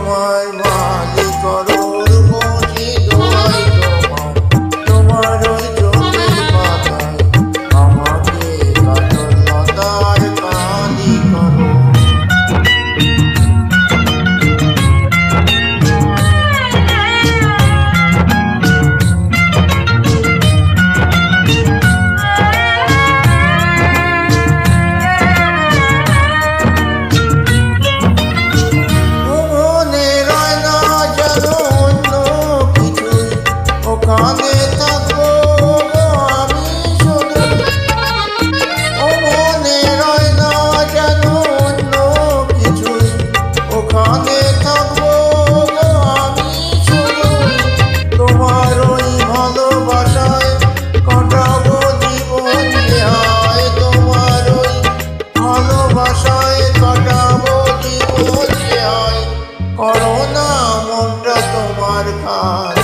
তোমায় মালি করোর বসি দোয়াই তোমার, তোমার ওই চোখের পাতায় আমাকে কাজল লতার কালি করো। ওখানে থাকবো আমি শুধু, ও মনে রয় না যেন অন্য কিছুই, ওখানে থাকবো আমি শুধু, তোমার ওই ভালোবাসায় কাটাবো জীবন হায়, তোমার ওই ভালোবাসায় কাটাবো জীবন হায়, করো না মনটা তোমার খায়।